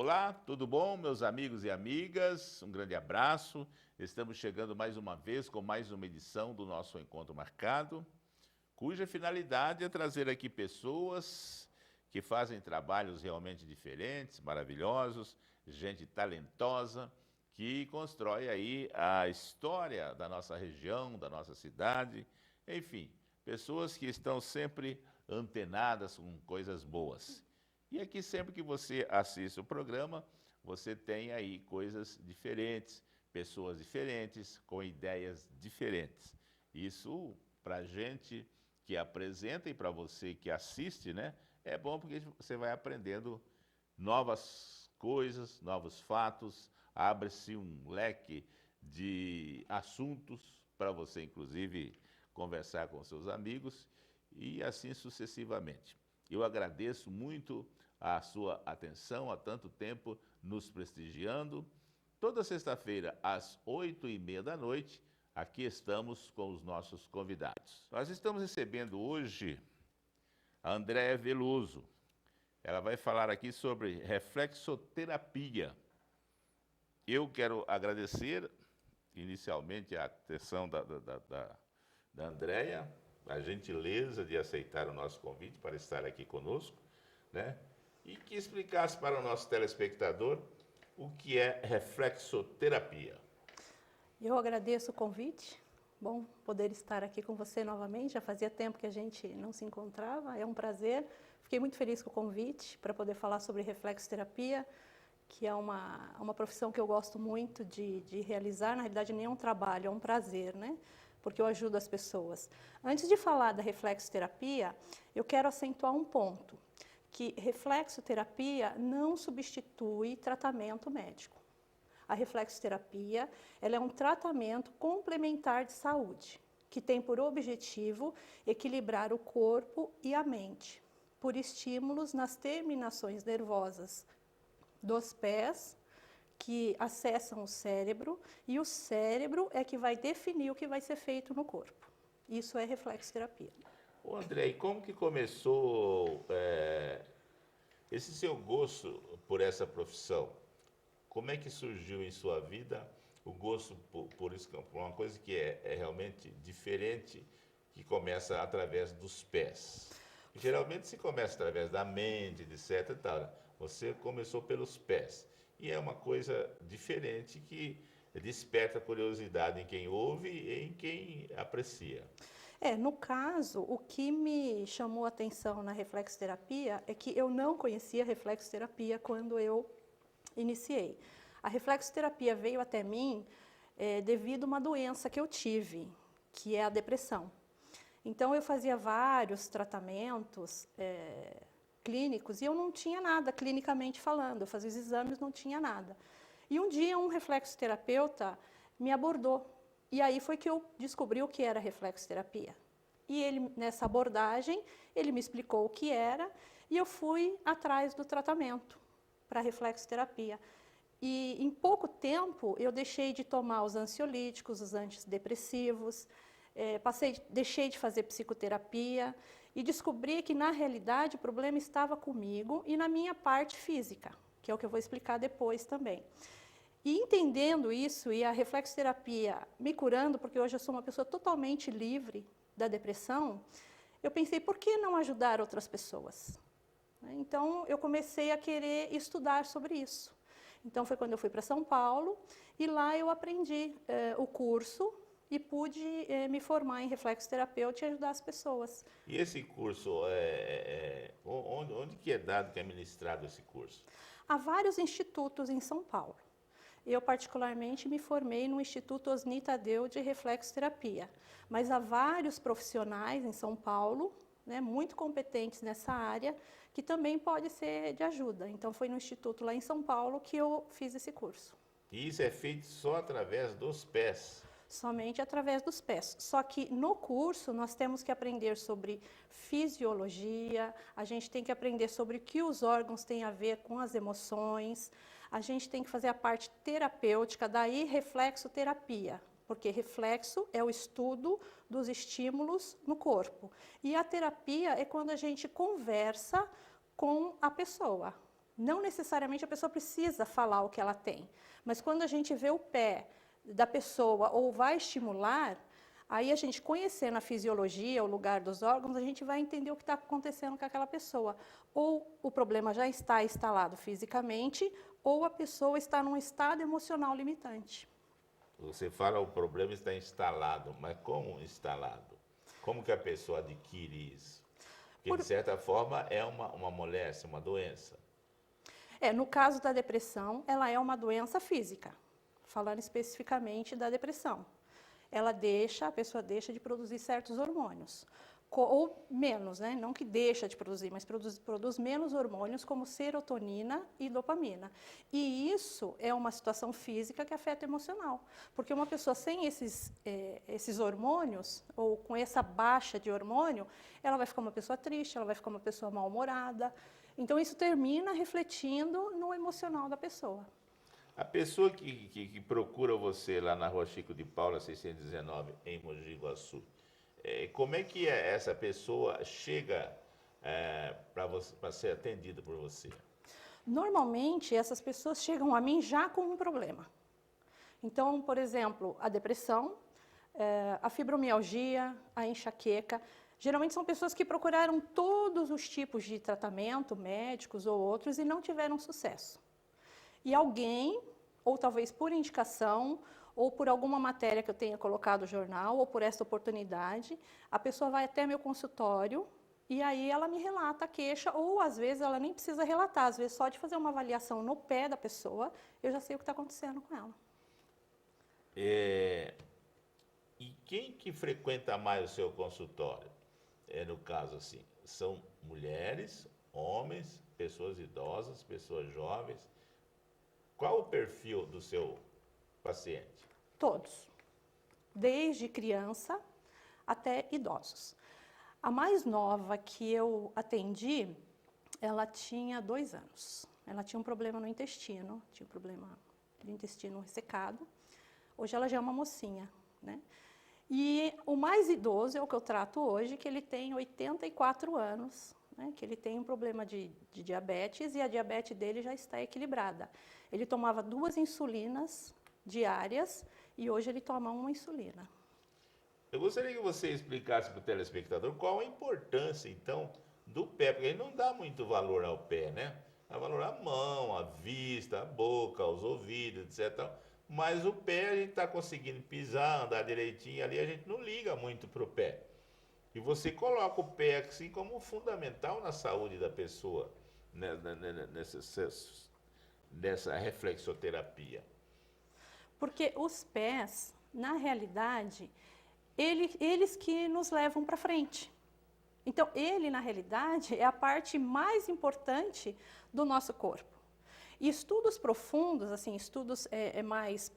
Olá, tudo bom, meus amigos e amigas? Um grande abraço. Estamos chegando mais uma vez com mais uma edição do nosso Encontro Marcado, cuja finalidade é trazer aqui pessoas que fazem trabalhos realmente diferentes, maravilhosos, gente talentosa, que constrói aí a história da nossa região, da nossa cidade, enfim, pessoas que estão sempre antenadas com coisas boas. E aqui, sempre que você assiste o programa, você tem aí coisas diferentes, pessoas diferentes, com ideias diferentes. Isso, para a gente que apresenta e para você que assiste, né, é bom porque você vai aprendendo novas coisas, novos fatos, abre-se um leque de assuntos para você, inclusive, conversar com seus amigos e assim sucessivamente. Eu agradeço muito a sua atenção, há tanto tempo nos prestigiando. Toda sexta-feira, às 8h30 da noite, aqui estamos com os nossos convidados. Nós estamos recebendo hoje a Andréia Veloso. Ela vai falar aqui sobre reflexoterapia. Eu quero agradecer inicialmente a atenção da Andréia, a gentileza de aceitar o nosso convite para estar aqui conosco, né? E que explicasse para o nosso telespectador o que é reflexoterapia. Eu agradeço o convite. Bom poder estar aqui com você novamente. Já fazia tempo que a gente não se encontrava. É um prazer. Fiquei muito feliz com o convite para poder falar sobre reflexoterapia, que é uma profissão que eu gosto muito de realizar. Na realidade, nem é um trabalho, é um prazer, né? Porque eu ajudo as pessoas. Antes de falar da reflexoterapia, eu quero acentuar um ponto, que reflexoterapia não substitui tratamento médico. A reflexoterapia, ela é um tratamento complementar de saúde, que tem por objetivo equilibrar o corpo e a mente, por estímulos nas terminações nervosas dos pés, que acessam o cérebro, e o cérebro é que vai definir o que vai ser feito no corpo. Isso é reflexoterapia. Ô André, e como que começou esse seu gosto por essa profissão? Como é que surgiu em sua vida o gosto por isso, por uma coisa que é realmente diferente, que começa através dos pés? Geralmente se começa através da mente, etc. E tal, né? Você começou pelos pés. E é uma coisa diferente que desperta curiosidade em quem ouve e em quem aprecia. No caso, o que me chamou a atenção na reflexoterapia é que eu não conhecia reflexoterapia quando eu iniciei. A reflexoterapia veio até mim devido a uma doença que eu tive, que é a depressão. Então eu fazia vários tratamentos clínicos e eu não tinha nada clinicamente falando. Eu fazia os exames, não tinha nada. E um dia um reflexoterapeuta me abordou. E aí foi que eu descobri o que era reflexoterapia. E ele, nessa abordagem, ele me explicou o que era e eu fui atrás do tratamento para reflexoterapia. E em pouco tempo eu deixei de tomar os ansiolíticos, os antidepressivos, deixei de fazer psicoterapia e descobri que na realidade o problema estava comigo e na minha parte física, que é o que eu vou explicar depois também. E entendendo isso e a reflexoterapia me curando, porque hoje eu sou uma pessoa totalmente livre da depressão, eu pensei, por que não ajudar outras pessoas? Então eu comecei a querer estudar sobre isso. Então foi quando eu fui para São Paulo e lá eu aprendi o curso e pude me formar em reflexoterapeuta e ajudar as pessoas. E esse curso, onde que é dado, que é ministrado esse curso? Há vários institutos em São Paulo. Eu, particularmente, me formei no Instituto Osni Tadeu de Reflexoterapia, mas há vários profissionais em São Paulo, né, muito competentes nessa área, que também pode ser de ajuda. Então, foi no Instituto lá em São Paulo que eu fiz esse curso. E isso é feito só através dos pés? Somente através dos pés. Só que no curso nós temos que aprender sobre fisiologia, a gente tem que aprender sobre o que os órgãos têm a ver com as emoções, a gente tem que fazer a parte terapêutica, daí reflexoterapia, porque reflexo é o estudo dos estímulos no corpo. E a terapia é quando a gente conversa com a pessoa. Não necessariamente a pessoa precisa falar o que ela tem, mas quando a gente vê o pé da pessoa ou vai estimular, aí a gente conhecendo a fisiologia, o lugar dos órgãos, a gente vai entender o que está acontecendo com aquela pessoa. Ou o problema já está instalado fisicamente, ou a pessoa está num estado emocional limitante. Você fala o problema está instalado, mas como instalado? Como que a pessoa adquire isso? Porque, de certa forma, é uma moléstia, uma doença. No caso da depressão, ela é uma doença física, falando especificamente da depressão. A pessoa deixa de produzir certos hormônios, ou menos, né? Não que deixa de produzir, mas produz menos hormônios como serotonina e dopamina. E isso é uma situação física que afeta o emocional, porque uma pessoa sem esses hormônios, ou com essa baixa de hormônio, ela vai ficar uma pessoa triste, ela vai ficar uma pessoa mal-humorada. Então, isso termina refletindo no emocional da pessoa. A pessoa que procura você lá na Rua Chico de Paula, 619, em Mogi Guaçu, como é que essa pessoa chega para ser atendida por você? Normalmente, essas pessoas chegam a mim já com um problema. Então, por exemplo, a depressão, a fibromialgia, a enxaqueca. Geralmente são pessoas que procuraram todos os tipos de tratamento, médicos ou outros, e não tiveram sucesso. E alguém, ou talvez por indicação, ou por alguma matéria que eu tenha colocado no jornal, ou por essa oportunidade, a pessoa vai até meu consultório e aí ela me relata a queixa, ou às vezes ela nem precisa relatar, às vezes só de fazer uma avaliação no pé da pessoa, eu já sei o que está acontecendo com ela. E quem que frequenta mais o seu consultório? No caso assim, são mulheres, homens, pessoas idosas, pessoas jovens? Qual o perfil do seu paciente? Todos, desde criança até idosos. A mais nova que eu atendi, ela tinha 2 anos. Ela tinha um problema no intestino, tinha um problema de intestino ressecado. Hoje ela já é uma mocinha, né? E o mais idoso é o que eu trato hoje, que ele tem 84 anos, né? Que ele tem um problema de diabetes e a diabetes dele já está equilibrada. Ele tomava 2 insulinas diárias e hoje ele toma 1 insulina. Eu gostaria que você explicasse para o telespectador qual a importância, então, do pé, porque ele não dá muito valor ao pé, né? Dá valor à mão, à vista, à boca, aos ouvidos, etc. Mas o pé a gente está conseguindo pisar, andar direitinho ali, a gente não liga muito para o pé. E você coloca o pé assim como fundamental na saúde da pessoa, né, nessa reflexoterapia. Porque os pés, na realidade, eles que nos levam para frente. Então, ele, na realidade, é a parte mais importante do nosso corpo. E estudos profundos, assim, estudos mais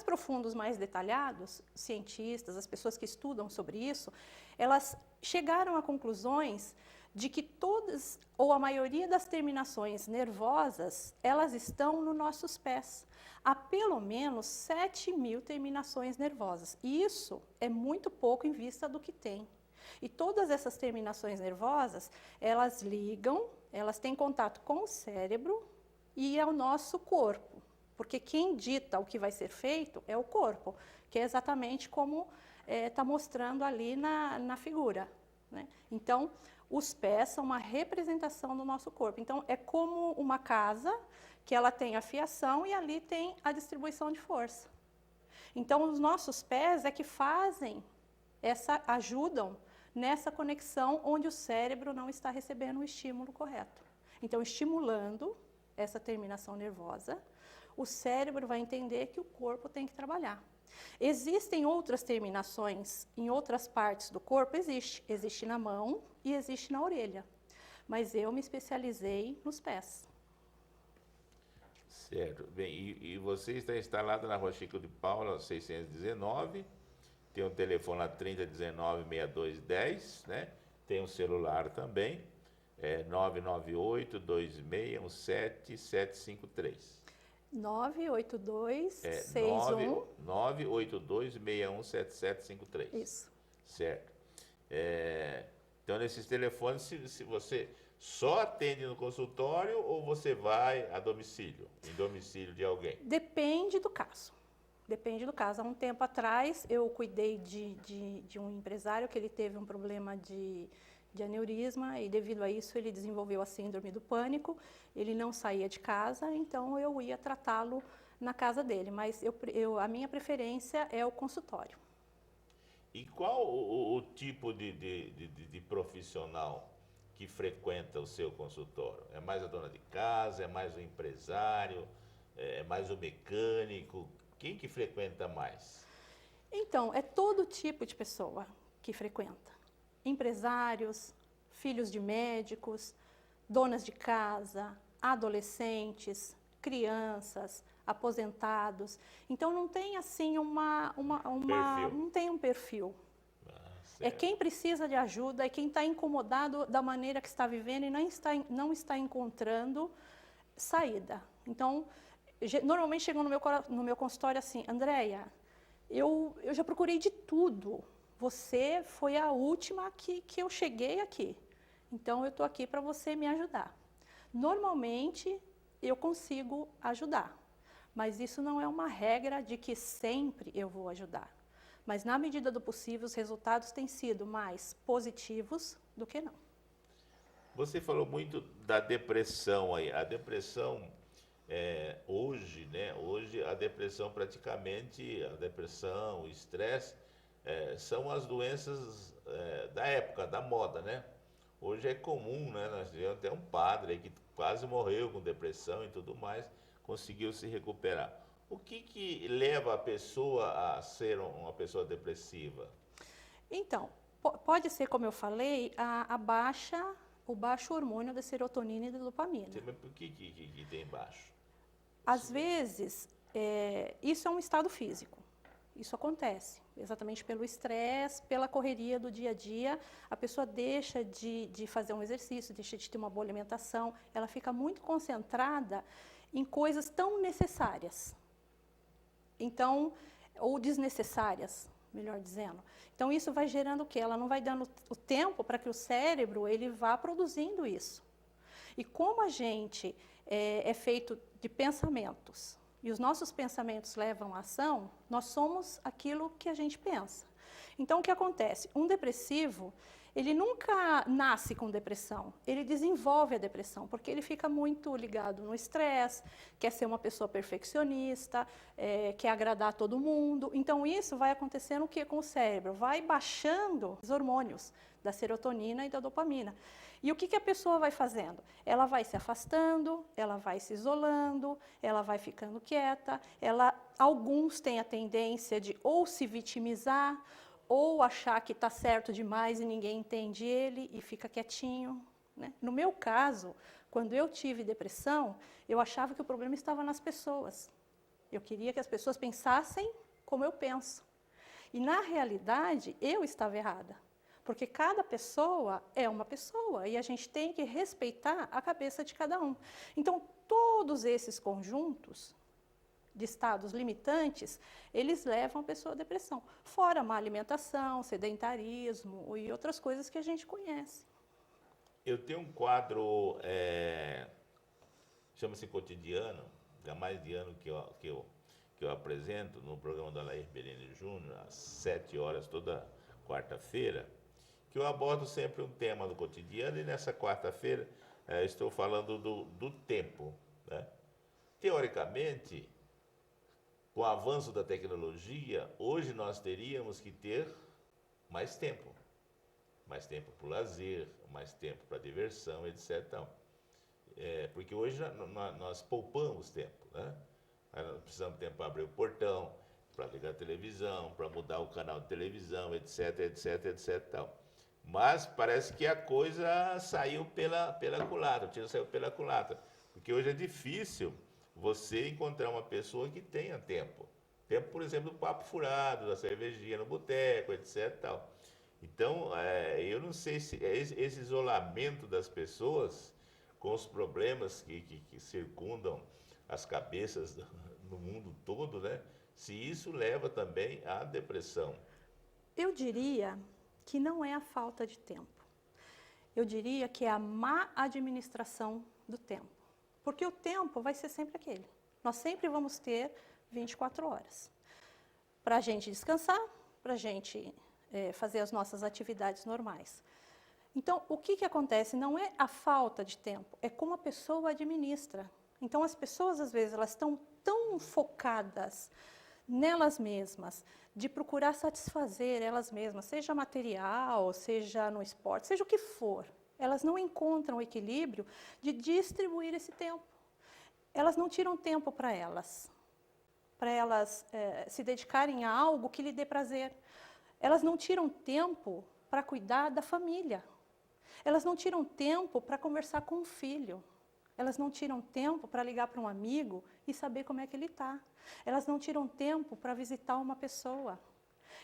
profundos, mais detalhados, cientistas, as pessoas que estudam sobre isso, elas chegaram a conclusões de que todas, ou a maioria das terminações nervosas, elas estão nos nossos pés. Há pelo menos 7.000 terminações nervosas. E isso é muito pouco em vista do que tem. E todas essas terminações nervosas, elas ligam, elas têm contato com o cérebro e ao nosso corpo. Porque quem dita o que vai ser feito é o corpo, que é exatamente como está mostrando ali na figura, né? Então, os pés são uma representação do nosso corpo. Então, é como uma casa que ela tem a fiação e ali tem a distribuição de força. Então, os nossos pés é que ajudam nessa conexão onde o cérebro não está recebendo o estímulo correto. Então, estimulando essa terminação nervosa, o cérebro vai entender que o corpo tem que trabalhar. Existem outras terminações em outras partes do corpo? Existe na mão e existe na orelha. Mas eu me especializei nos pés. Certo. Bem, e você está instalado na Rua Chico de Paula, 619, tem um telefone lá 3019-6210, né? Tem um celular também, 998-2617-753. 982-61... 982-617753. Isso. Certo. Então, nesses telefones, se você Só atende no consultório ou você vai a domicílio, em domicílio de alguém? Depende do caso. Depende do caso. Há um tempo atrás, eu cuidei de um empresário que ele teve um problema de aneurisma e, devido a isso, ele desenvolveu a síndrome do pânico. Ele não saía de casa, então eu ia tratá-lo na casa dele. Mas a minha preferência é o consultório. E qual o tipo de profissional que frequenta o seu consultório? É mais a dona de casa, é mais o empresário, é mais o mecânico? Quem que frequenta mais? Então, é todo tipo de pessoa que frequenta. Empresários, filhos de médicos, donas de casa, adolescentes, crianças, aposentados. Então, não tem assim Perfil. não tem um perfil. É Certo. quem precisa de ajuda, é quem está incomodado da maneira que está vivendo e não está encontrando saída. Então, normalmente chegam no meu consultório assim: Andréia, eu já procurei de tudo. Você foi a última que eu cheguei aqui. Então, eu estou aqui para você me ajudar. Normalmente, eu consigo ajudar. Mas isso não é uma regra de que sempre eu vou ajudar. Mas, na medida do possível, os resultados têm sido mais positivos do que não. Você falou muito da depressão aí. A depressão, hoje, né? Hoje a depressão praticamente, a depressão, o estresse, são as doenças da época, da moda, né? Hoje é comum, né? Nós tivemos até um padre aí que quase morreu com depressão e tudo mais, conseguiu se recuperar. O que leva a pessoa a ser uma pessoa depressiva? Então, pode ser, como eu falei, o baixo hormônio da serotonina e da dopamina. Mas por que tem baixo? Às vezes, isso é um estado físico. Isso acontece exatamente pelo estresse, pela correria do dia a dia. A pessoa deixa de fazer um exercício, deixa de ter uma boa alimentação. Ela fica muito concentrada em coisas tão necessárias. Então, ou desnecessárias, melhor dizendo. Então, isso vai gerando o quê? Ela não vai dando o tempo para que o cérebro ele vá produzindo isso. E como a gente é feito de pensamentos, e os nossos pensamentos levam à ação, nós somos aquilo que a gente pensa. Então, o que acontece? Um depressivo, ele nunca nasce com depressão, ele desenvolve a depressão, porque ele fica muito ligado no estresse, quer ser uma pessoa perfeccionista, quer agradar a todo mundo. Então, isso vai acontecendo o quê com o cérebro? Vai baixando os hormônios da serotonina e da dopamina. E o que a pessoa vai fazendo? Ela vai se afastando, ela vai se isolando, ela vai ficando quieta. Alguns têm a tendência de ou se vitimizar, ou achar que está certo demais e ninguém entende ele e fica quietinho, né? No meu caso, quando eu tive depressão, eu achava que o problema estava nas pessoas. Eu queria que as pessoas pensassem como eu penso. E, na realidade, eu estava errada. Porque cada pessoa é uma pessoa e a gente tem que respeitar a cabeça de cada um. Então, todos esses conjuntos de estados limitantes, eles levam a pessoa à depressão. Fora má alimentação, sedentarismo e outras coisas que a gente conhece. Eu tenho um quadro, chama-se Cotidiano, há mais de ano que eu apresento no programa da Laís Belene Júnior, às 7 horas, toda quarta-feira, que eu abordo sempre um tema do cotidiano, e nessa quarta-feira estou falando do tempo, né? Teoricamente, com o avanço da tecnologia, hoje nós teríamos que ter mais tempo para o lazer, mais tempo para diversão, etc. Porque hoje nós poupamos tempo, né? Nós precisamos de tempo para abrir o portão, para ligar a televisão, para mudar o canal de televisão, etc, etc, etc. Tal. Mas parece que a coisa saiu pela culatra, o tiro saiu pela culatra. Porque hoje é difícil você encontrar uma pessoa que tenha tempo. Tempo, por exemplo, do papo furado, da cervejinha no boteco, etc. Tal. Então, eu não sei se esse isolamento das pessoas com os problemas que circundam as cabeças no mundo todo, né? Se isso leva também à depressão. Eu diria que não é a falta de tempo. eu diria que é a má administração do tempo. Porque o tempo vai ser sempre aquele. Nós sempre vamos ter 24 horas. Para a gente descansar, para a gente fazer as nossas atividades normais. Então, o que acontece? Não é a falta de tempo, é como a pessoa administra. Então, as pessoas, às vezes, elas estão tão focadas nelas mesmas, de procurar satisfazer elas mesmas, seja material, seja no esporte, seja o que for. Elas não encontram o equilíbrio de distribuir esse tempo. Elas não tiram tempo para elas se dedicarem a algo que lhe dê prazer. Elas não tiram tempo para cuidar da família. Elas não tiram tempo para conversar com o filho. Elas não tiram tempo para ligar para um amigo e saber como é que ele está. Elas não tiram tempo para visitar uma pessoa.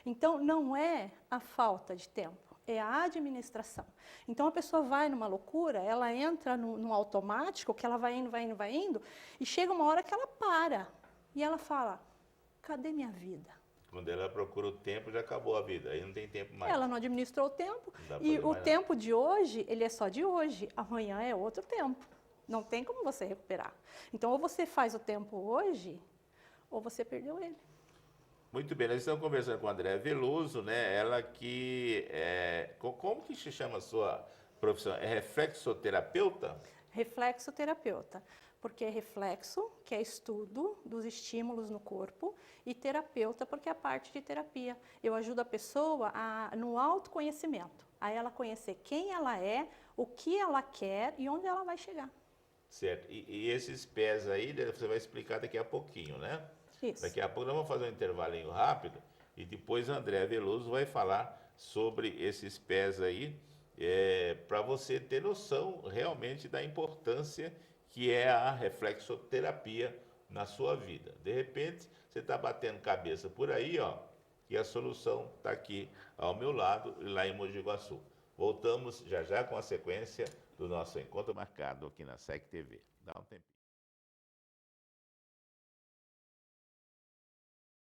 Então, não é a falta de tempo, é a administração. Então, a pessoa vai numa loucura, ela entra no automático, que ela vai indo, e chega uma hora que ela para. E ela fala, cadê minha vida? Quando ela procura o tempo, já acabou a vida, aí não tem tempo mais. Ela não administrou o tempo, Não dá pra e fazer o mais tempo de hoje, ele é só de hoje, amanhã é outro tempo. Não tem como você recuperar. Então, ou você faz o tempo hoje, ou você perdeu ele. Muito bem, nós estamos conversando com a Andréa Veloso, né? Ela que como que se chama a sua profissão? É reflexoterapeuta? Reflexoterapeuta, porque é reflexo, que é estudo dos estímulos no corpo, e terapeuta, porque é a parte de terapia. Eu ajudo a pessoa no autoconhecimento, a ela conhecer quem ela é, o que ela quer e onde ela vai chegar. Certo. E esses pés aí, você vai explicar daqui a pouquinho, né? Isso. Daqui a pouco nós vamos fazer um intervalinho rápido e depois a Andréa Veloso vai falar sobre esses pés aí, para você ter noção realmente da importância que é a reflexoterapia na sua vida. De repente, você está batendo cabeça por aí, ó, e a solução está aqui ao meu lado, lá em Mogi Guaçu. Voltamos já já com a sequência do nosso encontro marcado aqui na SEC TV. Dá um tempinho.